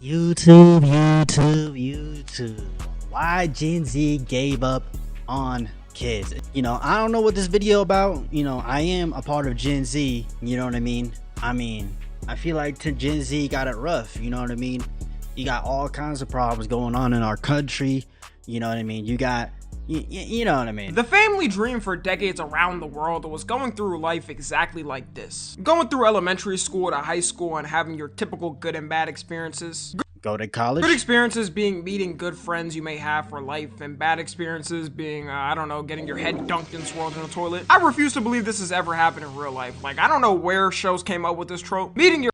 YouTube. Why Gen Z gave up on kids? I don't know what this video about. I am a part of Gen Z. You know what I mean? I feel like Gen Z got it rough. You know what I mean? You got all kinds of problems going on in our country. You know what I mean? You got, you know what I mean? The family dream for decades around the world was going through life exactly like this. Going through elementary school to high school and having your typical good and bad experiences. Go to college. Good experiences being meeting good friends you may have for life, and bad experiences being, I don't know, getting your head dunked and swirled in a toilet. I refuse to believe this has ever happened in real life. Like, I don't know where shows came up with this trope. Meeting your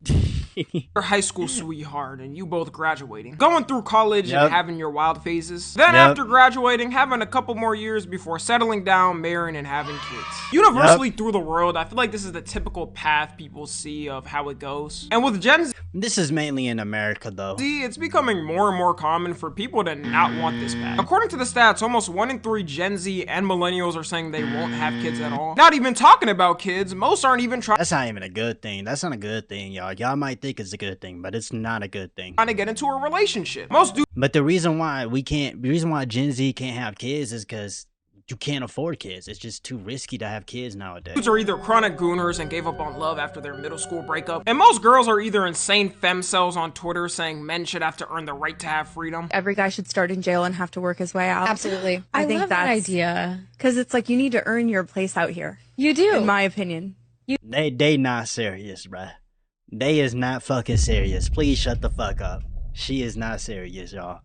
high school sweetheart and you both graduating, going through college and having your wild phases, then after graduating having a couple more years before settling down, marrying, and having kids. Universally through the world, I feel like this is the typical path people see of how it goes. And with Gen Z, this is mainly in America though. It's becoming more and more common for people to not want this path. According to the stats, almost 1 in 3 Gen Z and millennials are saying they won't have kids at all. Not even talking about kids, most aren't even trying. That's not even a good thing. That's not a good thing, y'all. Y'all might think it's a good thing, but it's not a good thing. Trying to get into a relationship. Most do. But the reason why Gen Z can't have kids is because you can't afford kids. It's just too risky to have kids nowadays. Dudes are either chronic gooners and gave up on love after their middle school breakup, and most girls are either insane femcells on Twitter saying men should have to earn the right to have freedom. Every guy should start in jail and have to work his way out. Absolutely. I think love that's that idea. because it's like you need to earn your place out here. You do, in my opinion. They not serious, bruh. They is not fucking serious. Please shut the fuck up. She is not serious, y'all.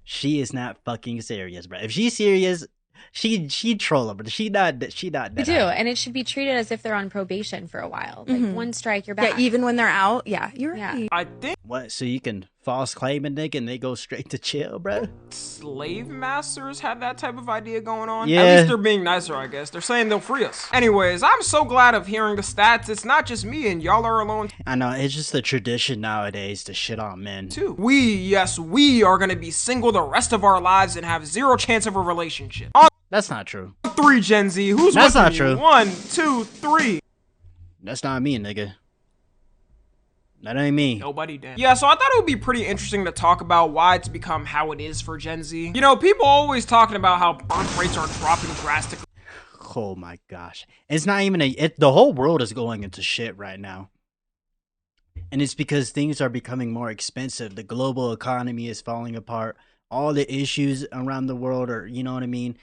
She is not fucking serious, bruh. If she's serious, she trolling, but she not You do, and it should be treated as if they're on probation for a while. Like one strike, you're back. Yeah, even when they're out. Yeah, you're right. I think What? So you can false claim a nigga and they go straight to jail, bruh? slave masters had that type of idea going on. Yeah. At least they're being nicer, I guess. They're saying they'll free us. Anyways, I'm so glad of hearing the stats. It's not just me and y'all are alone I know, it's just the tradition nowadays to shit on men. too. Yes, we are gonna be single the rest of our lives and have zero chance of a relationship. On That's not true. 3 Gen Z, who's That's with not me? true. 1, 2, 3. That's not me, nigga. That ain't me. Nobody did. Yeah, so I thought it would be pretty interesting to talk about why it's become how it is for Gen Z. You know, people always talking about how birth rates are dropping drastically. Oh my gosh. It's not even the whole world is going into shit right now. And it's because things are becoming more expensive. The global economy is falling apart. All the issues around the world are, you know what I mean?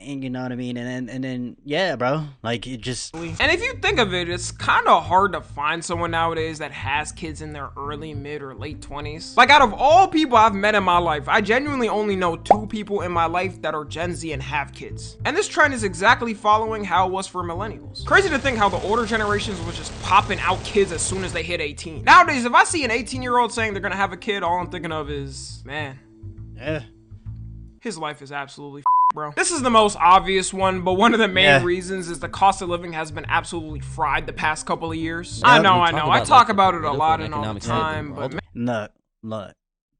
And you know what I mean? And then yeah, bro. Like it just And if you think of it, it's kind of hard to find someone nowadays that has kids in their early, mid, or late 20s. Like out of all people I've met in my life, I genuinely only know 2 people in my life that are Gen Z and have kids. And this trend is exactly following how it was for millennials. Crazy to think how the older generations was just popping out kids as soon as they hit 18. Nowadays, if I see an 18-year-old saying they're gonna have a kid, all I'm thinking of is, man, yeah. his life is absolutely bro. This is the most obvious one, but one of the main reasons is the cost of living has been absolutely fried the past couple of years. I know. I talk about it a lot and all the time, but Look.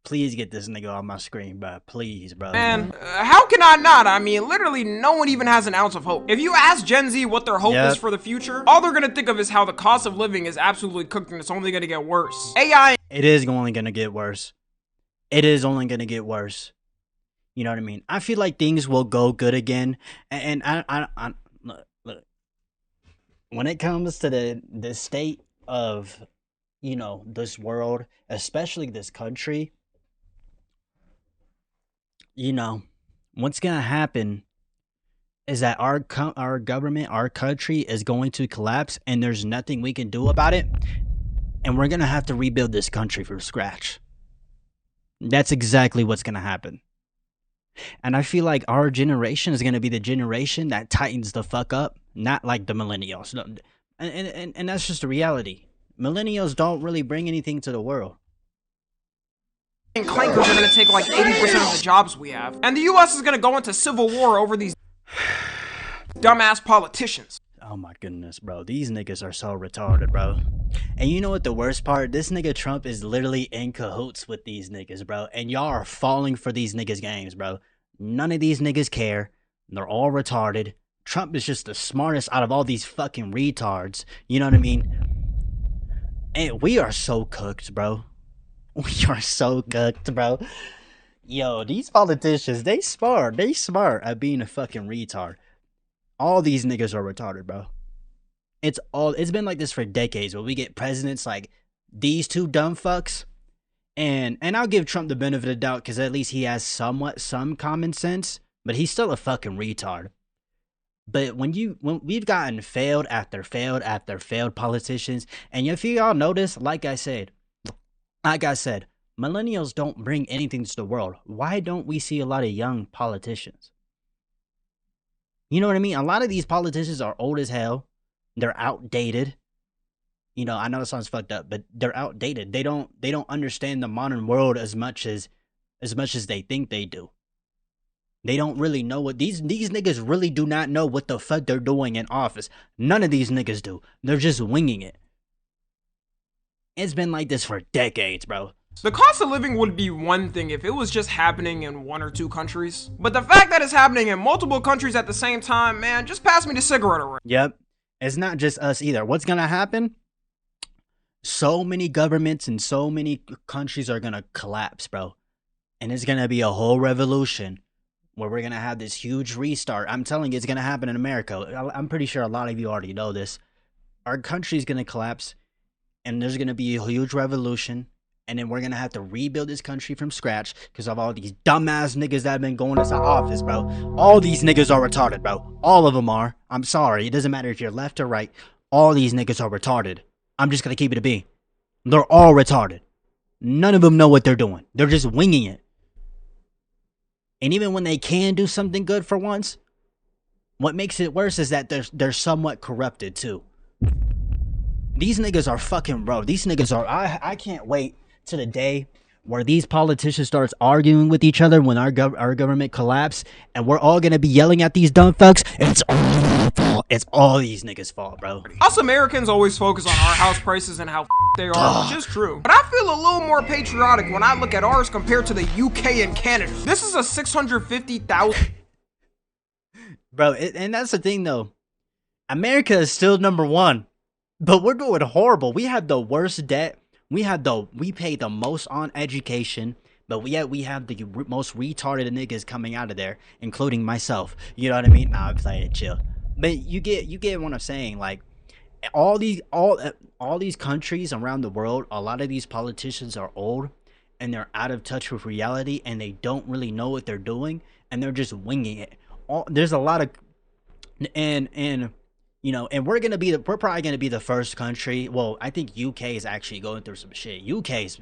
Please get this nigga on my screen, bro. Please, bro. man, how can I not? I mean, literally no one even has an ounce of hope. If you ask Gen Z what their hope is for the future, all they're gonna think of is how the cost of living is absolutely cooked and it's only gonna get worse. AI. It is only gonna get worse. It is only gonna get worse. You know what I mean? I feel like things will go good again. And I look. When it comes to the state of, you know, this world, especially this country, you know, what's gonna happen is that our government, our country is going to collapse and there's nothing we can do about it. And we're gonna have to rebuild this country from scratch. That's exactly what's gonna happen. And I feel like our generation is going to be the generation that tightens the fuck up, not like the millennials. And that's just the reality. Millennials don't really bring anything to the world. And clankers are gonna take like 80% of the jobs we have. And the US is gonna go into civil war over these dumbass politicians. Oh my goodness, bro. These niggas are so retarded, bro. And you know what the worst part? This nigga Trump is literally in cahoots with these niggas, bro. And y'all are falling for these niggas' games, bro. None of these niggas care. They're all retarded. Trump is just the smartest out of all these fucking retards. You know what I mean? And we are so cooked, bro. We are so cooked, bro. Yo, these politicians, they smart. They smart at being a fucking retard. All these niggas are retarded, bro. It's been like this for decades, but we get presidents like these two dumb fucks. And I'll give Trump the benefit of the doubt because at least he has some common sense, but he's still a fucking retard. But when we've gotten failed after failed politicians, and if you all notice, like I said, millennials don't bring anything to the world. Why don't we see a lot of young politicians? You know what I mean? A lot of these politicians are old as hell. They're outdated. You know, I know it sounds fucked up, but they're outdated. They don't understand the modern world as much as they think they do. They don't really know what these niggas really do not know what the fuck they're doing in office. None of these niggas do. They're just winging it. It's been like this for decades, bro. The cost of living would be one thing if it was just happening in 1 or 2 countries. But the fact that it's happening in multiple countries at the same time, man, just pass me the cigarette already. Yep. It's not just us either. What's gonna happen? So many governments and so many countries are gonna collapse, bro. And it's gonna be a whole revolution where we're gonna have this huge restart. I'm telling you, it's gonna happen in America. I'm pretty sure a lot of you already know this. Our country's gonna collapse, and there's gonna be a huge revolution, and then we're gonna have to rebuild this country from scratch because of all these dumbass niggas that have been going into office, bro. All these niggas are retarded, bro. All of them are. I'm sorry. It doesn't matter if you're left or right. All these niggas are retarded. I'm just gonna keep it a B. They're all retarded. None of them know what they're doing. They're just winging it. And even when they can do something good for once, what makes it worse is that they're somewhat corrupted too. These niggas are fucking, bro. These niggas are, I can't wait to the day where these politicians starts arguing with each other when our government collapse, and we're all gonna be yelling at these dumb fucks. It's all their fault. It's all these niggas' fault, bro. Us Americans always focus on our house prices and how they are, which is true. But I feel a little more patriotic when I look at ours compared to the UK and Canada. This is a $650,000. Bro, and that's the thing though. America is still #1, but we're doing horrible. We have the worst debt. We pay the most on education, but yet we have the most retarded niggas coming out of there, including myself. You know what I mean? Nah, I'm playing chill. But you get what I'm saying. Like all these countries around the world, a lot of these politicians are old and they're out of touch with reality, and they don't really know what they're doing, and they're just winging it. There's a lot of and you know, and we're probably gonna be the first country. Well, I think UK is actually going through some shit. UK's,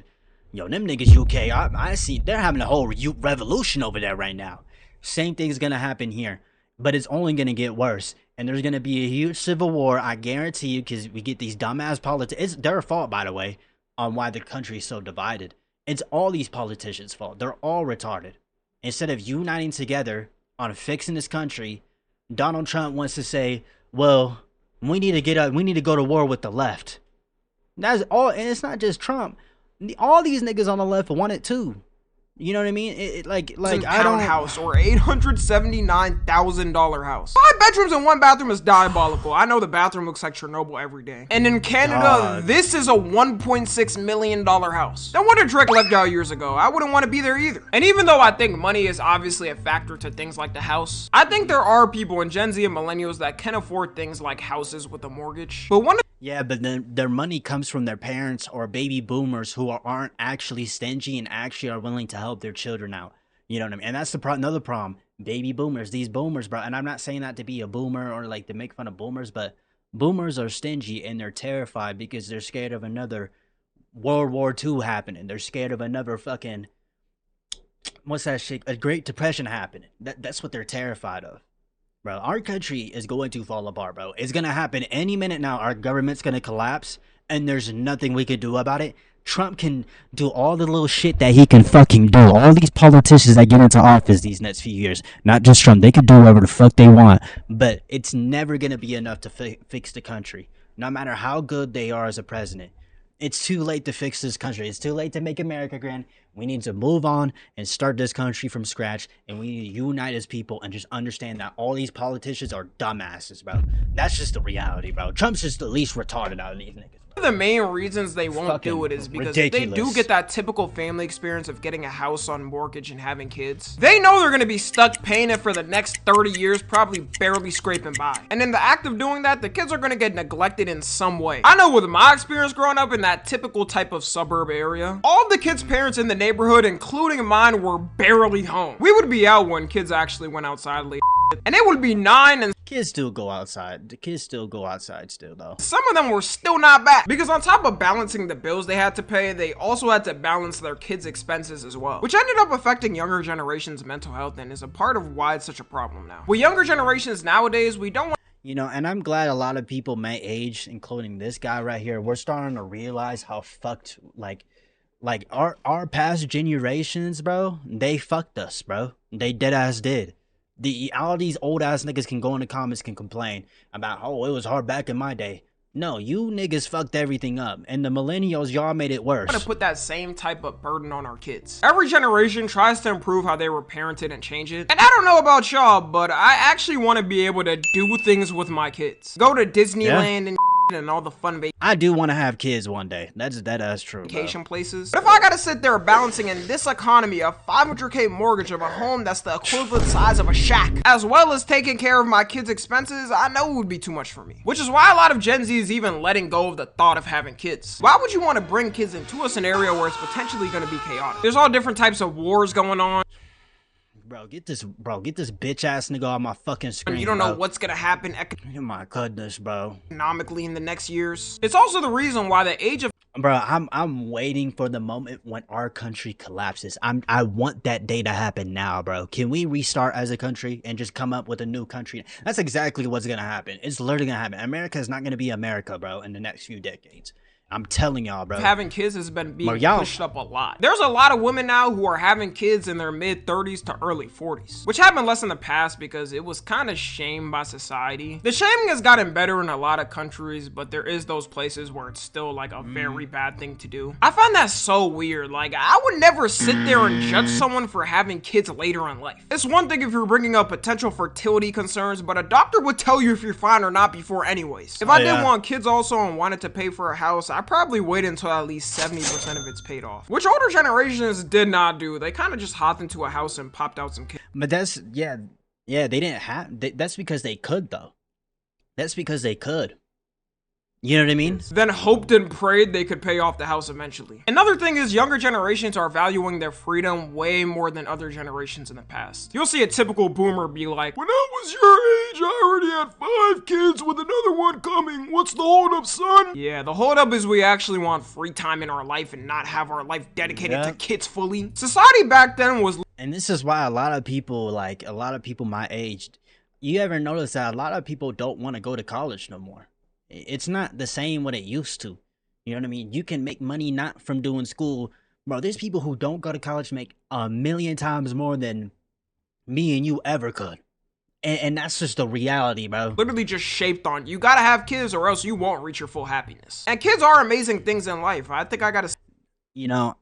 yo, them niggas UK, I see they're having a whole revolution over there right now. Same thing's gonna happen here, but it's only gonna get worse. And there's gonna be a huge civil war, I guarantee you, because we get these dumbass politics. It's their fault, by the way, on why the country is so divided. It's all these politicians' fault. They're all retarded. Instead of uniting together on fixing this country, Donald Trump wants to say, well, we need to go to war with the left. That's all, and it's not just Trump. All these niggas on the left want it too. You know what I mean? Like I don't house or $879,000 house. 5 bedrooms and 1 bathroom is diabolical. I know the bathroom looks like Chernobyl every day. And in Canada, this is a $1.6 million house. No wonder Drake left out years ago. I wouldn't want to be there either. And even though I think money is obviously a factor to things like the house, I think there are people in Gen Z and millennials that can afford things like houses with a mortgage. But yeah, but then their money comes from their parents or baby boomers who aren't actually stingy and actually are willing to help their children out. You know what I mean? And that's another problem. Baby boomers, these boomers, bro. And I'm not saying that to be a boomer or like to make fun of boomers, but boomers are stingy and they're terrified because they're scared of another World War II happening. They're scared of another fucking, what's that shit? A Great Depression happening. That's what they're terrified of. Bro, our country is going to fall apart, bro. It's going to happen any minute now. Our government's going to collapse, and there's nothing we can do about it. Trump can do all the little shit that he can fucking do. All these politicians that get into office these next few years, not just Trump, they can do whatever the fuck they want. But it's never going to be enough to fix the country, no matter how good they are as a president. It's too late to fix this country. It's too late to make America grand. We need to move on and start this country from scratch. And we need to unite as people and just understand that all these politicians are dumbasses, bro. That's just the reality, bro. Trump's just the least retarded out of these niggas. One of the main reasons they won't do it is because if they do get that typical family experience of getting a house on mortgage and having kids, they know they're gonna be stuck paying it for the next 30 years, probably barely scraping by. And in the act of doing that, the kids are gonna get neglected in some way. I know with my experience growing up in that typical type of suburb area, all the kids' parents in the neighborhood, including mine, were barely home. We would be out when kids actually went outside late, and it would be 9 and kids still go outside. The kids still go outside still though. some of them were still not back. Because on top of balancing the bills they had to pay, they also had to balance their kids' expenses as well. Which ended up affecting younger generations' mental health and is a part of why it's such a problem now. With younger generations nowadays, we don't want You know, and I'm glad a lot of people my age, including this guy right here, we're starting to realize how fucked, like our past generations, bro, they fucked us, bro. They dead ass did. All these old ass niggas can go in the comments can complain about, oh, it was hard back in my day. No, you niggas fucked everything up, and the millennials, y'all made it worse. to put that same type of burden on our kids. Every generation tries to improve how they were parented and change it. And I don't know about y'all, but I actually want to be able to do things with my kids. Go to Disneyland and all the fun I do want to have kids one day. That's true. vacation places. But if I gotta sit there balancing in this economy a 500K mortgage of a home that's the equivalent size of a shack, as well as taking care of my kids' expenses, I know it would be too much for me. Which is why a lot of Gen Z is even letting go of the thought of having kids. Why would you want to bring kids into a scenario where it's potentially gonna be chaotic? There's all different types of wars going on. Bro, get this bitch ass nigga on my fucking screen. You don't know what's gonna happen Oh my goodness, bro. economically in the next years. It's also the reason why the age of Bro, I'm waiting for the moment when our country collapses. I want that day to happen now, bro. Can we restart as a country and just come up with a new country? That's exactly what's gonna happen. It's literally gonna happen. America is not gonna be America, bro, in the next few decades. I'm telling y'all, bro. having kids has been being pushed up a lot. There's a lot of women now who are having kids in their mid 30s to early 40s, which happened less in the past because it was kind of shamed by society. The shaming has gotten better in a lot of countries, but there is those places where it's still like a very bad thing to do. I find that so weird. Like, I would never sit there and judge someone for having kids later in life. It's one thing if you're bringing up potential fertility concerns, but a doctor would tell you if you're fine or not before anyways. If I did want kids also and wanted to pay for a house, I probably wait until at least 70% of it's paid off, which older generations did not do. They kind of just hopped into a house and popped out some kids. But that's they didn't have. That's because they could though. That's because they could. You know what I mean? Then hoped and prayed they could pay off the house eventually. Another thing is younger generations are valuing their freedom way more than other generations in the past. You'll see a typical boomer be like, when I was your age, I already had 5 kids with another one coming. What's the holdup, son? Yeah, the holdup is we actually want free time in our life and not have our life dedicated to kids fully. Society back then was... And this is why a lot of people my age, you ever notice that a lot of people don't want to go to college no more? It's not the same what it used to. You know what I mean? You can make money not from doing school. Bro, there's people who don't go to college make 1,000,000 times more than me and you ever could. And that's just the reality, bro. Literally just shaped on, you gotta have kids or else you won't reach your full happiness. And kids are amazing things in life. I think I gotta... You know...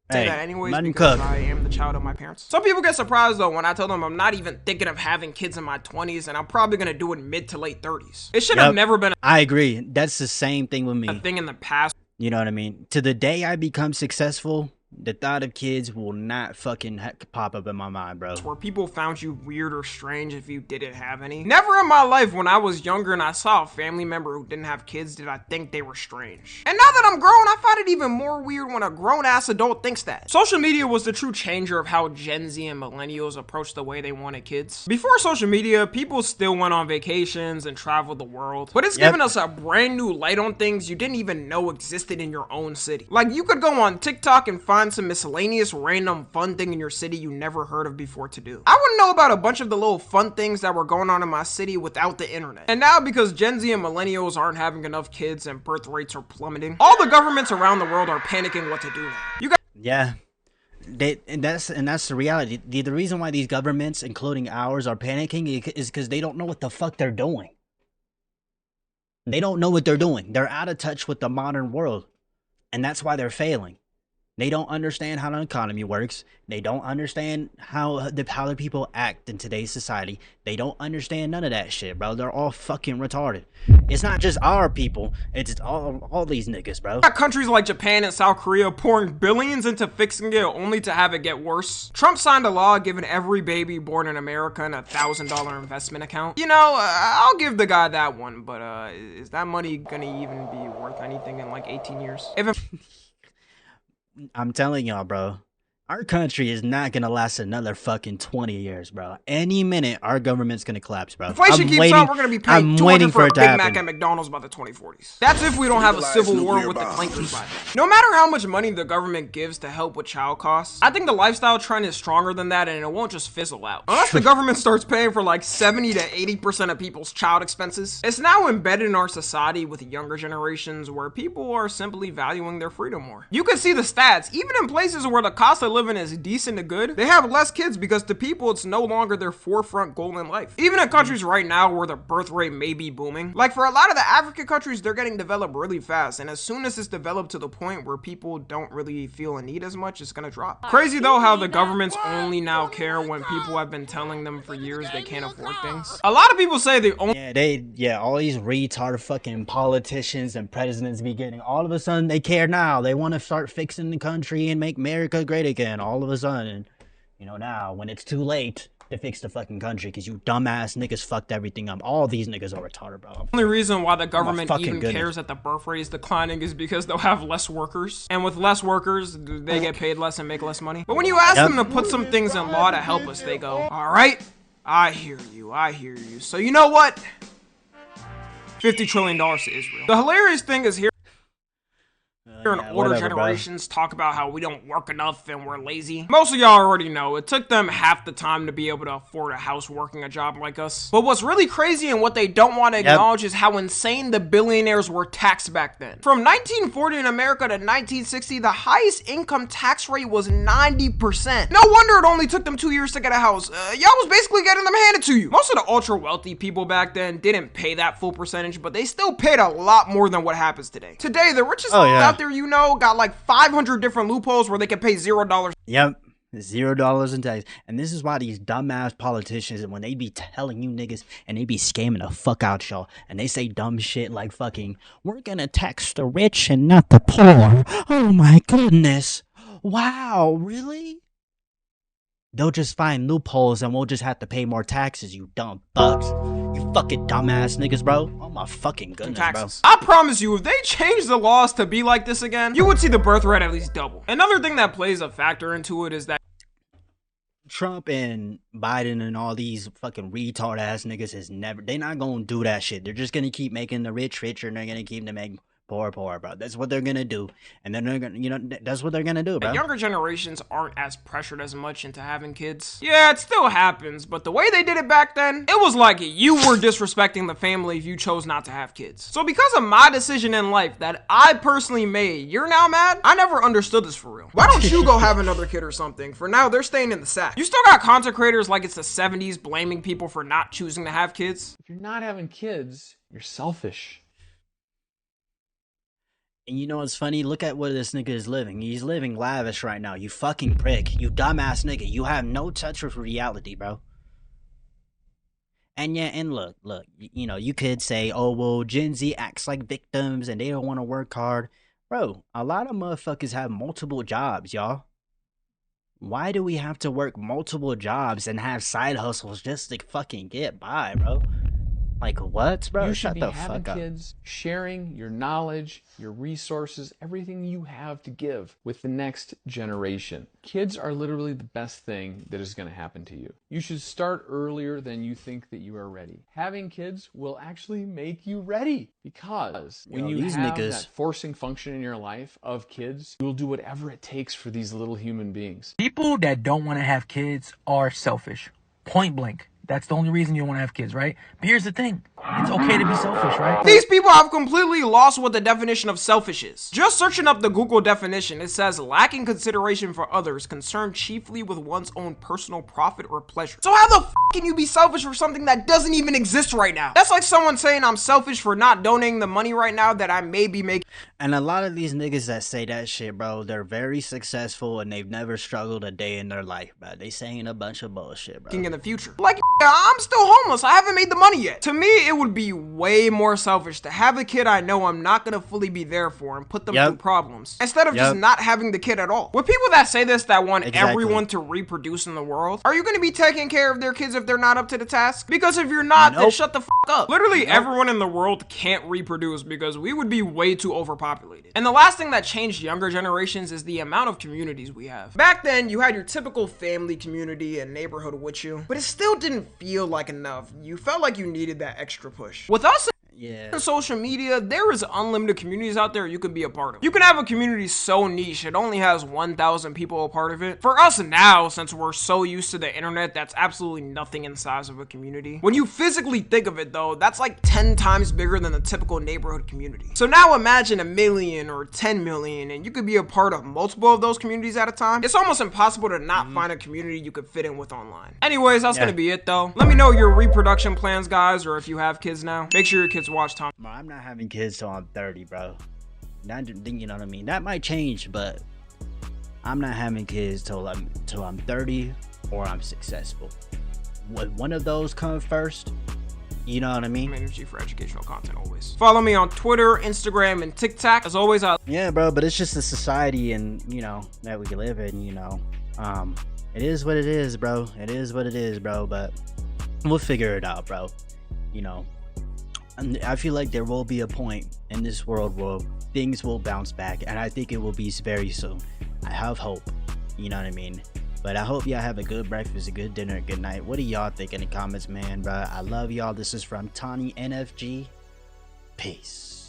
say that anyways because I am the child of my parents. Some people get surprised though when I tell them I'm not even thinking of having kids in my 20s and I'm probably gonna do it mid to late 30s. It should have never been I agree. That's the same thing with me. a thing in the past. You know what I mean? To the day I become successful, the thought of kids will not fucking pop up in my mind, bro. Where people found you weird or strange if you didn't have any. Never in my life when I was younger and I saw a family member who didn't have kids did I think they were strange. And now that I'm grown, I find it even more weird when a grown-ass adult thinks that. Social media was the true changer of how Gen Z and millennials approached the way they wanted kids. Before social media, people still went on vacations and traveled the world. But it's given us a brand new light on things you didn't even know existed in your own city. Like, you could go on TikTok and find some miscellaneous random fun thing in your city you never heard of before to do. I wouldn't know about a bunch of the little fun things that were going on in my city without the internet. And now because Gen Z and millennials aren't having enough kids and birth rates are plummeting, all the governments around the world are panicking what to do now. You guys and that's the reality. The reason why these governments, including ours, are panicking is because they don't know what the fuck they're doing. They don't know what they're doing. They're out of touch with the modern world. And that's why they're failing. They don't understand how the economy works. They don't understand how the people act in today's society. They don't understand none of that shit, bro. They're all fucking retarded. It's not just our people. It's all these niggas, bro. Got countries like Japan and South Korea pouring billions into fixing it only to have it get worse. Trump signed a law giving every baby born in America a $1,000 investment account. You know, I'll give the guy that one, but is that money gonna even be worth anything in like 18 years? I'm telling y'all, bro. Our country is not gonna last another fucking 20 years, bro. Any minute, our government's gonna collapse, bro. Inflation keeps up, we're gonna be paying $200 for a Big Mac at McDonald's by the 2040s. That's if we don't have a civil war with the clankers by then. No matter how much money the government gives to help with child costs, I think the lifestyle trend is stronger than that, and it won't just fizzle out. Unless the government starts paying for like 70 to 80% of people's child expenses. It's now embedded in our society with younger generations where people are simply valuing their freedom more. You can see the stats, even in places where the cost of living is decent to good, they have less kids because to people it's no longer their forefront goal in life. Even in countries right now where the birth rate may be booming, like for a lot of the African countries, they're getting developed really fast, and as soon as it's developed to the point where people don't really feel a need as much, it's gonna drop. Crazy though how the governments only now care when people have been telling them for years they can't afford things. A lot of people say the only all these retarded fucking politicians and presidents be getting, all of a sudden they care now. They want to start fixing the country and make America great again. All of a sudden, you know, now when it's too late to fix the fucking country because you dumbass niggas fucked everything up. All these niggas are retarded, bro. The only reason why the government even cares that the birth rate is declining is because they'll have less workers, and with less workers they get paid less and make less money. But when you ask them to put some things in law to help us, they go, all right, I hear you, so you know what, $50 trillion to Israel. The hilarious thing is here and older generations talk about how we don't work enough and we're lazy. Most of y'all already know it took them half the time to be able to afford a house working a job like us. But what's really crazy and what they don't want to acknowledge is how insane the billionaires were taxed back then. From 1940 in America to 1960, the highest income tax rate was 90%. No wonder it only took them 2 years to get a house. Y'all was basically getting them handed to you. Most of the ultra wealthy people back then didn't pay that full percentage, but they still paid a lot more than what happens today. Today, the richest out there, you know, got like 500 different loopholes where they can pay $0. Yep, $0 in tax. And this is why these dumbass politicians, when they be telling you niggas and they be scamming the fuck out y'all, and they say dumb shit like fucking, we're gonna tax the rich and not the poor. Oh my goodness. Wow, really? They'll just find loopholes and we'll just have to pay more taxes, you dumb bucks. You fucking dumbass niggas, bro. Oh my fucking goodness, taxes. Bro. I promise you, if they change the laws to be like this again, you would see the birth rate at least double. Another thing that plays a factor into it is that Trump and Biden and all these fucking retard ass niggas they're not gonna do that shit. They're just gonna keep making the rich richer and they're gonna keep them making poor, bro. That's what they're gonna do. And then they're gonna, you know, that's what they're gonna do, bro. Younger generations aren't as pressured as much into having kids. Yeah, it still happens, but the way they did it back then, it was like you were disrespecting the family if you chose not to have kids. So because of my decision in life that I personally made, you're now mad? I never understood this for real. Why don't you go have another kid or something? For now, they're staying in the sack. You still got content creators like it's the 70s blaming people for not choosing to have kids. If you're not having kids, you're selfish. And you know what's funny? Look at what this nigga is living. He's living lavish right now. You fucking prick. You dumbass nigga. You have no touch with reality, bro. And yeah, and look, you know, you could say, oh, well, Gen Z acts like victims and they don't want to work hard. Bro, a lot of motherfuckers have multiple jobs, y'all. Why do we have to work multiple jobs and have side hustles just to fucking get by, bro? Like what, bro? You should Shut be the having fuck up. kids, sharing your knowledge, your resources, everything you have to give with the next generation. Kids are literally the best thing that is going to happen to you. You should start earlier than you think that you are ready. Having kids will actually make you ready because when you have that forcing function in your life of kids, you'll do whatever it takes for these little human beings. People that don't want to have kids are selfish. Point blank. That's the only reason you don't want to have kids, right? But here's the thing. It's okay to be selfish, right? These people have completely lost what the definition of selfish is. Just searching up the Google definition, it says lacking consideration for others, concerned chiefly with one's own personal profit or pleasure. So how the f can you be selfish for something that doesn't even exist right now? That's like someone saying I'm selfish for not donating the money right now that I may be making. And a lot of these niggas that say that shit, bro, they're very successful and they've never struggled a day in their life, bro. They saying a bunch of bullshit, bro. In the future. Like, I'm still homeless. I haven't made the money yet. To me, it would be way more selfish to have a kid I know I'm not gonna fully be there for and put them through problems instead of just not having the kid at all. With people that say this that want everyone to reproduce in the world, are you gonna be taking care of their kids if they're not up to the task? Because if you're not, then shut the f up. Literally everyone in the world can't reproduce because we would be way too overpopulated. And the last thing that changed younger generations is the amount of communities we have. Back then, you had your typical family community and neighborhood with you, but it still didn't feel like enough. You felt like you needed that extra push. With us, on social media, there is unlimited communities out there you can be a part of. You can have a community so niche it only has 1,000 people a part of it. For us now, since we're so used to the internet, that's absolutely nothing in size of a community. When you physically think of it though, that's like 10 times bigger than the typical neighborhood community. So now imagine 1 million or 10 million and you could be a part of multiple of those communities at a time. It's almost impossible to not find a community you could fit in with online. Anyways, that's gonna be it though. Let me know your reproduction plans, guys, or if you have kids now. Make sure your kids watch Tom. Bro, I'm not having kids till I'm 30, bro. You know what I mean? That might change, but I'm not having kids till I'm 30 or I'm successful. Would one of those come first? You know what I mean? Energy for educational content always. Follow me on Twitter, Instagram, and TikTok. As always, yeah, bro, but it's just the society and, you know, that we live in, you know. It is what it is, bro. It is what it is, bro, but we'll figure it out, bro. You know. And I feel like there will be a point in this world where things will bounce back, and I think it will be very soon. I have hope, you know what I mean? But I hope y'all have a good breakfast, a good dinner, a good night. What do y'all think in the comments, man, bro? I love y'all. This is from Tawny NFG. Peace.